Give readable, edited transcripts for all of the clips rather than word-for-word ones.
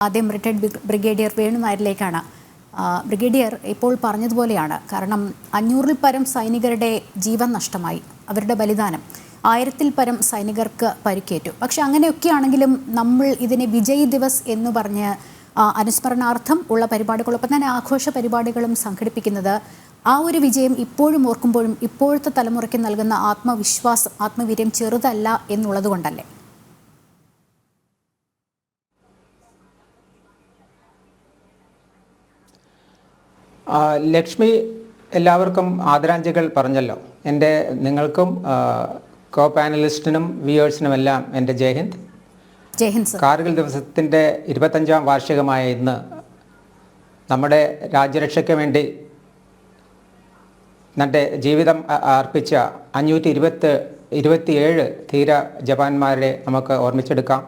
ആദ്യം retired brigadier Venu നായരിലേക്കാണ്. Brigadier ഇപ്പോൾ പറഞ്ഞതുപോലെയാണ്. കാരണം 500-ൽ പരം സൈനികരുടെ ജീവൻ നഷ്ടമായി, അവരുടെ ബലിദാനം, 1000-ൽ പരം സൈനികർക്ക് പരിക്കേറ്റു. പക്ഷെ അങ്ങനെയൊക്കെയാണെങ്കിലും നമ്മൾ ഇതിനെ വിജയ് ദിവസ് എന്ന് പറഞ്ഞ് അനുസ്മരണാർത്ഥം ഉള്ള പരിപാടികളൊപ്പം തന്നെ ആഘോഷ പരിപാടികളും സംഘടിപ്പിക്കുന്നത് ആ ഒരു വിജയം ഇപ്പോഴും ഓർക്കുമ്പോഴും ഇപ്പോഴത്തെ തലമുറയ്ക്ക് നൽകുന്ന ആത്മവിശ്വാസം, ആത്മവീര്യം ചെറുതല്ല എന്നുള്ളത് കൊണ്ടല്ലേ? ലക്ഷ്മി എല്ലാവർക്കും ആദരാഞ്ജലികൾ പറഞ്ഞല്ലോ. നിങ്ങൾക്കും കോ പാനലിസ്റ്റിനും വ്യൂവേഴ്സിനുമെല്ലാം എൻ്റെ ജയ് ഹിന്ദ്. കാർഗിൽ ദിവസത്തിൻ്റെ 25ാം വാർഷികമായ ഇന്ന് നമ്മുടെ രാജ്യരക്ഷയ്ക്ക് വേണ്ടി തൻ്റെ ജീവിതം അർപ്പിച്ച 527 ധീര ജവാന്മാരെ നമുക്ക് ഓർമ്മിച്ചെടുക്കാം.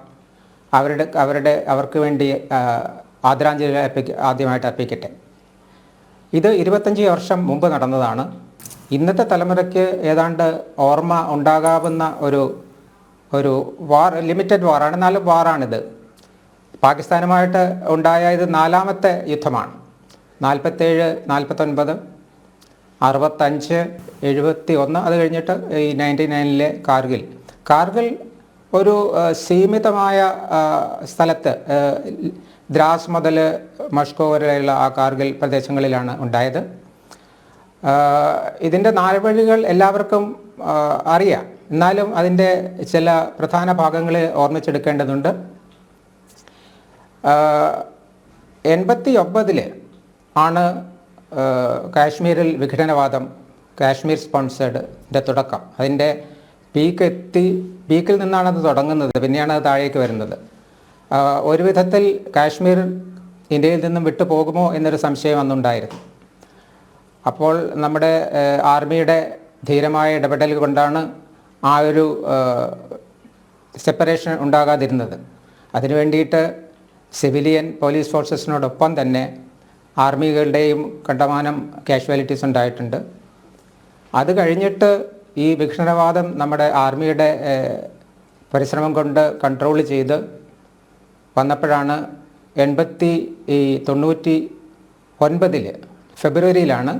അവർക്ക് വേണ്ടി ആദരാഞ്ജലികൾ ആദ്യമായിട്ട് അർപ്പിക്കട്ടെ. ഇത് 25 വർഷം മുമ്പ് നടന്നതാണ്. ഇന്നത്തെ തലമുറയ്ക്ക് ഏതാണ്ട് ഓർമ്മ ഉണ്ടാകാവുന്ന ഒരു വാർ, ലിമിറ്റഡ് വാറാണ്, എന്നാലും വാറാണിത്. പാകിസ്ഥാനുമായിട്ട് ഉണ്ടായ ഇത് 4ാമത്തെ യുദ്ധമാണ്. 47, 49, 65, 71, അത് കഴിഞ്ഞിട്ട് ഈ 99-ലെ കാർഗിൽ ഒരു സീമിതമായ സ്ഥലത്ത്, ദ്രാസ് മുതൽ മഷ്കോ വരെയുള്ള ആ കാർഗിൽ പ്രദേശങ്ങളിലാണ് ഉണ്ടായത്. ഇതിൻ്റെ നാൾവഴികൾ എല്ലാവർക്കും അറിയാം, എന്നാലും അതിൻ്റെ ചില പ്രധാന ഭാഗങ്ങൾ ഓർമ്മിച്ചെടുക്കേണ്ടതുണ്ട്. 89-ൽ ആണ് കാശ്മീരിൽ വിഘടനവാദം, കാശ്മീർ സ്പോൺസേഡിൻ്റെ തുടക്കം. അതിൻ്റെ പീക്കിൽ നിന്നാണ് അത് തുടങ്ങുന്നത്, പിന്നെയാണ് അത് താഴേക്ക് വരുന്നത്. ഒരു വിധത്തിൽ കാശ്മീർ ഇന്ത്യയിൽ നിന്നും വിട്ടു പോകുമോ എന്നൊരു സംശയം അന്നുണ്ടായിരുന്നു. അപ്പോൾ നമ്മുടെ ആർമിയുടെ ധീരമായ ഇടപെടൽ കൊണ്ടാണ് ആ ഒരു സെപ്പറേഷൻ ഉണ്ടാകാതിരുന്നത്. അതിനു വേണ്ടിയിട്ട് സിവിലിയൻ പോലീസ് ഫോഴ്സസിനോടൊപ്പം തന്നെ ആർമികളുടെയും കണ്ടമാനം കാഷ്വാലിറ്റീസ് ഉണ്ടായിട്ടുണ്ട്. അത് കഴിഞ്ഞിട്ട് ഈ വിഘടനവാദം നമ്മുടെ ആർമിയുടെ പരിശ്രമം കൊണ്ട് കൺട്രോൾ ചെയ്ത് വന്നപ്പോഴാണ് 1999 ഫെബ്രുവരിയിലാണ്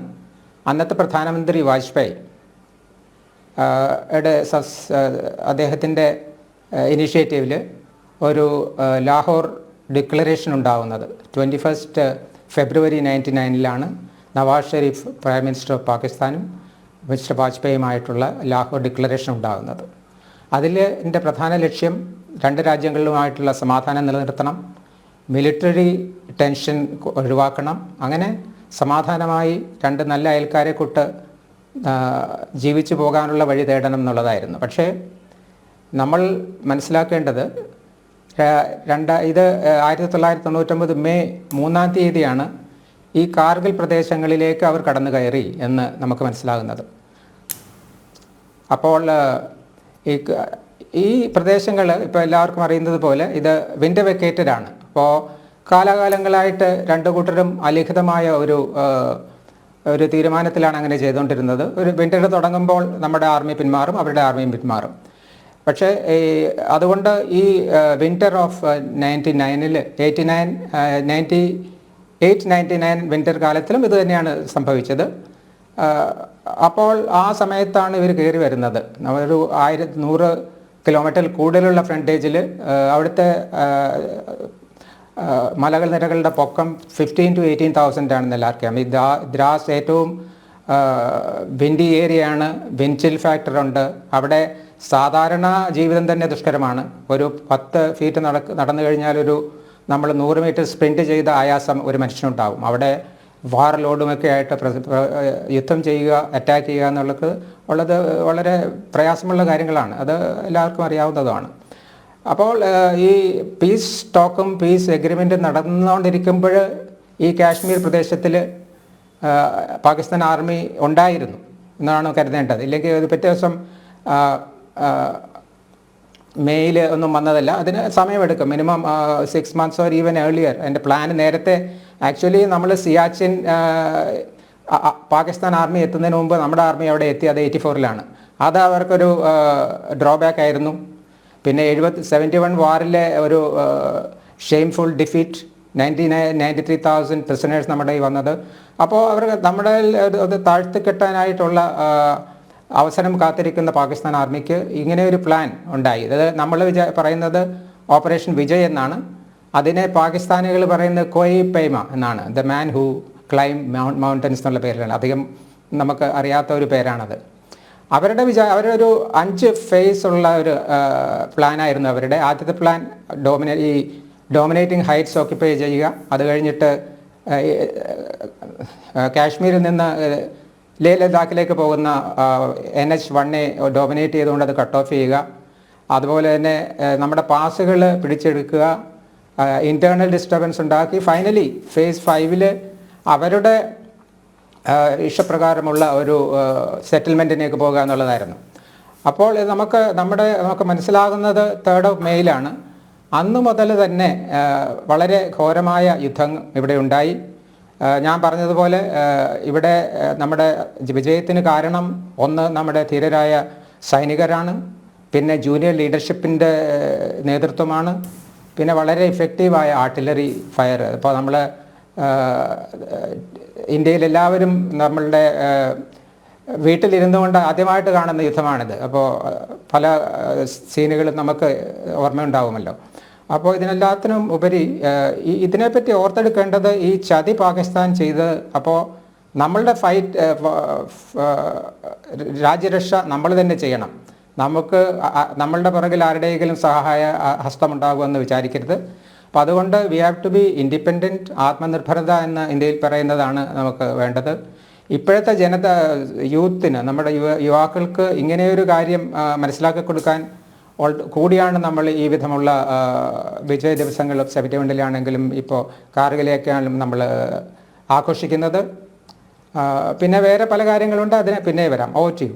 അന്നത്തെ പ്രധാനമന്ത്രി വാജ്പേയി അദ്ദേഹത്തിൻ്റെ ഇനിഷ്യേറ്റീവിൽ ഒരു ലാഹോർ ഡിക്ലറേഷൻ ഉണ്ടാവുന്നത്. 21 ഫെബ്രുവരി 1999 Nawaz Sharif prime minister of പാകിസ്ഥാനും മിസ്റ്റർ വാജ്പേയിയുമായിട്ടുള്ള ലാഹോർ ഡിക്ലറേഷൻ ഉണ്ടാകുന്നത്. എൻ്റെ പ്രധാന ലക്ഷ്യം രണ്ട് രാജ്യങ്ങളിലുമായിട്ടുള്ള സമാധാനം നിലനിർത്തണം, മിലിറ്ററി ടെൻഷൻ ഒഴിവാക്കണം, അങ്ങനെ സമാധാനമായി രണ്ട് നല്ല അയൽക്കാരെ കൂട്ട് ജീവിച്ചു പോകാനുള്ള വഴി തേടണം എന്നുള്ളതായിരുന്നു. പക്ഷേ നമ്മൾ മനസ്സിലാക്കേണ്ടത് ഇത് 1999 മെയ് 3-ാം തീയതിയാണ് ഈ കാർഗിൽ പ്രദേശങ്ങളിലേക്ക് അവർ കടന്നു കയറി എന്ന് നമുക്ക് മനസ്സിലാകുന്നത്. അപ്പോൾ ഈ പ്രദേശങ്ങൾ ഇപ്പോൾ എല്ലാവർക്കും അറിയുന്നത് പോലെ ഇത് വിൻ്റർ വെക്കേറ്റഡ് ആണ്. അപ്പോൾ കാലാകാലങ്ങളായിട്ട് രണ്ടു കൂട്ടരും അലിഖിതമായ ഒരു തീരുമാനത്തിലാണ് അങ്ങനെ ചെയ്തുകൊണ്ടിരുന്നത്. ഒരു വിൻ്റർ തുടങ്ങുമ്പോൾ നമ്മുടെ ആർമി പിന്മാറും, അവരുടെ ആർമിയും പിന്മാറും. പക്ഷേ അതുകൊണ്ട് ഈ വിൻ്റർ ഓഫ് 98-99 വിൻ്റർ കാലത്തിലും ഇത് തന്നെയാണ് സംഭവിച്ചത്. അപ്പോൾ ആ സമയത്താണ് ഇവർ കയറി വരുന്നത്. ഒരു 100 കിലോമീറ്റർ കൂടുതലുള്ള ഫ്രണ്ടേജിൽ അവിടുത്തെ മലകൾ നിരകളുടെ പൊക്കം 15,000 to 18,000 ആണെന്ന് എല്ലാവർക്കും. ഈ ദ്രാസ് ഏറ്റവും വിൻഡി ഏരിയയാണ്, വിൻഡ് ചിൽ ഫാക്ടർ ഉണ്ട്. അവിടെ സാധാരണ ജീവിതം തന്നെ ദുഷ്കരമാണ്. ഒരു 10 ഫീറ്റ് നടന്നു കഴിഞ്ഞാൽ നമ്മൾ 100 മീറ്റർ സ്പ്രിൻറ്റ് ചെയ്ത ആയാസം ഒരു മനുഷ്യനുണ്ടാവും. അവിടെ വാർ ലോഡുമൊക്കെ ആയിട്ട് യുദ്ധം ചെയ്യുക, അറ്റാക്ക് ചെയ്യുക എന്നുള്ളത് വളരെ പ്രയാസമുള്ള കാര്യങ്ങളാണ്. അത് എല്ലാവർക്കും അറിയാവുന്നതുമാണ്. അപ്പോൾ ഈ പീസ് ടോക്കും പീസ് എഗ്രിമെൻറ്റും നടന്നുകൊണ്ടിരിക്കുമ്പോൾ ഈ കാശ്മീർ പ്രദേശത്തിൽ പാകിസ്ഥാൻ ആർമി ഉണ്ടായിരുന്നു എന്നാണ് കരുതേണ്ടത്. ഇല്ലെങ്കിൽ ഒരു പിറ്റേ ദിവസം മെയ്യിൽ ഒന്നും വന്നതല്ല, അതിന് സമയമെടുക്കും. Minimum 6 months or even earlier. എൻ്റെ പ്ലാൻ നേരത്തെ ആക്ച്വലി നമ്മൾ സിയാച്ചിൻ പാകിസ്ഥാൻ ആർമി എത്തുന്നതിന് മുമ്പ് നമ്മുടെ ആർമി അവിടെ എത്തി. അത് 84-ലാണ്. അത് അവർക്കൊരു ഡ്രോബാക്ക് ആയിരുന്നു. പിന്നെ 71 വാറിലെ ഒരു ഷെയിംഫുൾ ഡിഫീറ്റ് 93,000 പ്രിസണേഴ്സ് നമ്മുടെ കയ്യിൽ വന്നത്. അപ്പോൾ അവർ നമ്മുടെ അത് താഴ്ത്തിക്കെട്ടാനായിട്ടുള്ള അവസരം കാത്തിരിക്കുന്ന പാകിസ്ഥാൻ ആർമിക്ക് ഇങ്ങനെ ഒരു പ്ലാൻ ഉണ്ടായി. ഇത് നമ്മൾ പറയുന്നത് ഓപ്പറേഷൻ വിജയ് എന്നാണ്. അതിനെ പാകിസ്ഥാനികൾ പറയുന്നത് കോയി പൈമ എന്നാണ്. The man who climb mountains എന്നുള്ള പേരിലാണ്. അധികം നമുക്ക് അറിയാത്ത ഒരു പേരാണത്. അവരൊരു 5 ഫേസ് ഉള്ള ഒരു പ്ലാനായിരുന്നു അവരുടെ. ആദ്യത്തെ പ്ലാൻ ഡോമിനേറ്റിംഗ് ഹൈറ്റ്സ് ഓക്യുപ്പൈ ചെയ്യുക. അത് കഴിഞ്ഞിട്ട് കാശ്മീരിൽ നിന്ന് ലേ ലഡാക്കിലേക്ക് പോകുന്ന NH-1 ഡോമിനേറ്റ് ചെയ്തുകൊണ്ട് അത് കട്ട് ഓഫ് ചെയ്യുക. അതുപോലെ തന്നെ നമ്മുടെ പാസുകൾ പിടിച്ചെടുക്കുക, ഇൻറ്റേർണൽ ഡിസ്റ്റർബൻസ് ഉണ്ടാക്കി ഫൈനലി ഫേസ് 5 അവരുടെ ഇഷ്ടപ്രകാരമുള്ള ഒരു സെറ്റിൽമെൻറ്റിലേക്ക് പോകുക എന്നുള്ളതായിരുന്നു. അപ്പോൾ നമുക്ക് മനസ്സിലാകുന്നത് 3rd May അന്ന് മുതൽ തന്നെ വളരെ ഘോരമായ യുദ്ധം ഇവിടെ ഉണ്ടായി. ഞാൻ പറഞ്ഞതുപോലെ ഇവിടെ നമ്മുടെ വിജയത്തിന് കാരണം ഒന്ന് നമ്മുടെ ധീരരായ സൈനികരാണ്, പിന്നെ ജൂനിയർ ലീഡർഷിപ്പിൻ്റെ നേതൃത്വമാണ്, പിന്നെ വളരെ ഇഫക്റ്റീവായ ആർട്ടിലറി ഫയർ. ഇപ്പോൾ നമ്മൾ ഇന്ത്യയിൽ എല്ലാവരും നമ്മളുടെ വീട്ടിലിരുന്നുകൊണ്ട് ആദ്യമായിട്ട് കാണുന്ന യുദ്ധമാണിത്. അപ്പോൾ പല സീനുകളും നമുക്ക് ഓർമ്മയുണ്ടാവുമല്ലോ. അപ്പോൾ ഇതിനെല്ലാത്തിനും ഉപരി ഇതിനെപ്പറ്റി ഓർത്തെടുക്കേണ്ടത് ഈ ചതി പാകിസ്ഥാൻ ചെയ്ത്, അപ്പോൾ നമ്മളുടെ രാജ്യരക്ഷ നമ്മൾ തന്നെ ചെയ്യണം. നമ്മളുടെ പുറകിൽ ആരുടെയെങ്കിലും സഹായ ഹസ്തമുണ്ടാകുമെന്ന് വിചാരിക്കരുത്. അപ്പോൾ അതുകൊണ്ട് we have to be independent, ആത്മനിർഭരത എന്ന് ഇന്ത്യയിൽ പറയുന്നതാണ് നമുക്ക് വേണ്ടത്. ഇപ്പോഴത്തെ യൂത്തിന്, നമ്മുടെ യുവാക്കൾക്ക് ഇങ്ങനെയൊരു കാര്യം മനസ്സിലാക്കി കൊടുക്കാൻ കൂടിയാണ് നമ്മൾ ഈ വിധമുള്ള വിജയ ദിവസങ്ങളും 71-ലാണെങ്കിലും ഇപ്പോൾ കാർഗിലൊക്കെയാണെങ്കിലും നമ്മൾ ആഘോഷിക്കുന്നത്. പിന്നെ വേറെ പല കാര്യങ്ങളുണ്ട്, അതിനെ പിന്നെ വരാം. Over to U.